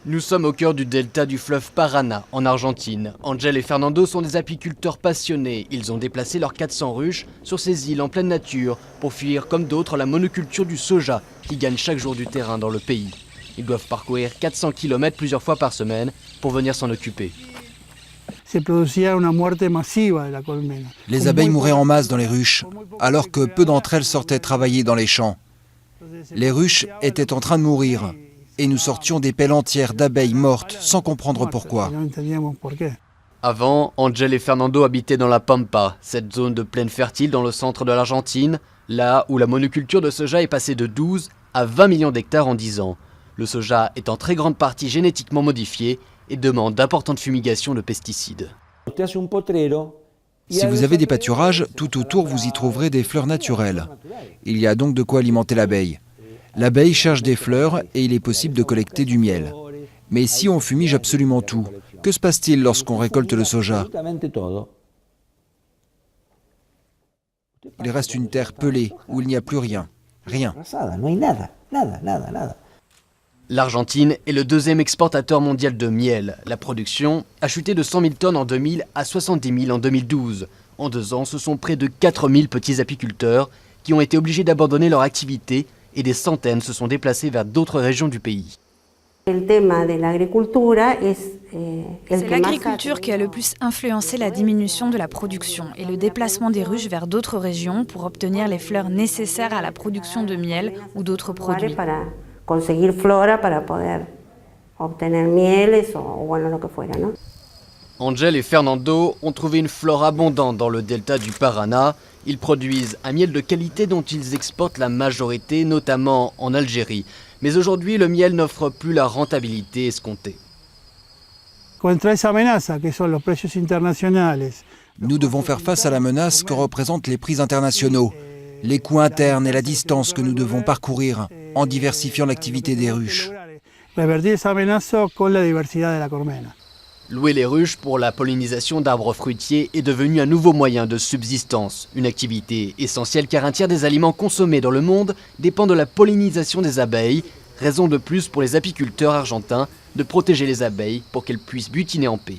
Nous sommes au cœur du delta du fleuve Paraná, en Argentine. Angel et Fernando sont des apiculteurs passionnés. Ils ont déplacé leurs 400 ruches sur ces îles en pleine nature pour fuir, comme d'autres, la monoculture du soja qui gagne chaque jour du terrain dans le pays. Ils doivent parcourir 400 km plusieurs fois par semaine pour venir s'en occuper. Les abeilles mouraient en masse dans les ruches, alors que peu d'entre elles sortaient travailler dans les champs. Les ruches étaient en train de mourir. Et nous sortions des pelles entières d'abeilles mortes sans comprendre pourquoi. Avant, Angel et Fernando habitaient dans la Pampa, cette zone de plaine fertile dans le centre de l'Argentine, là où la monoculture de soja est passée de 12 à 20 millions d'hectares en 10 ans. Le soja est en très grande partie génétiquement modifié et demande d'importantes fumigations de pesticides. Si vous avez des pâturages, tout autour vous y trouverez des fleurs naturelles. Il y a donc de quoi alimenter l'abeille. L'abeille cherche des fleurs et il est possible de collecter du miel. Mais si on fumige absolument tout, que se passe-t-il lorsqu'on récolte le soja? Il reste une terre pelée où il n'y a plus rien. Rien. L'Argentine est le deuxième exportateur mondial de miel. La production a chuté de 100 000 tonnes en 2000 à 70 000 en 2012. En 2 ans, ce sont près de 4 000 petits apiculteurs qui ont été obligés d'abandonner leur activité et des centaines se sont déplacés vers d'autres régions du pays. C'est l'agriculture qui a le plus influencé la diminution de la production et le déplacement des ruches vers d'autres régions pour obtenir les fleurs nécessaires à la production de miel ou d'autres produits. Angel et Fernando ont trouvé une flore abondante dans le delta du Paraná. Ils produisent un miel de qualité dont ils exportent la majorité, notamment en Algérie. Mais aujourd'hui, le miel n'offre plus la rentabilité escomptée. Nous devons faire face à la menace que représentent les prix internationaux, les coûts internes et la distance que nous devons parcourir en diversifiant l'activité des ruches. Louer les ruches pour la pollinisation d'arbres fruitiers est devenu un nouveau moyen de subsistance. Une activité essentielle car un tiers des aliments consommés dans le monde dépend de la pollinisation des abeilles. Raison de plus pour les apiculteurs argentins de protéger les abeilles pour qu'elles puissent butiner en paix.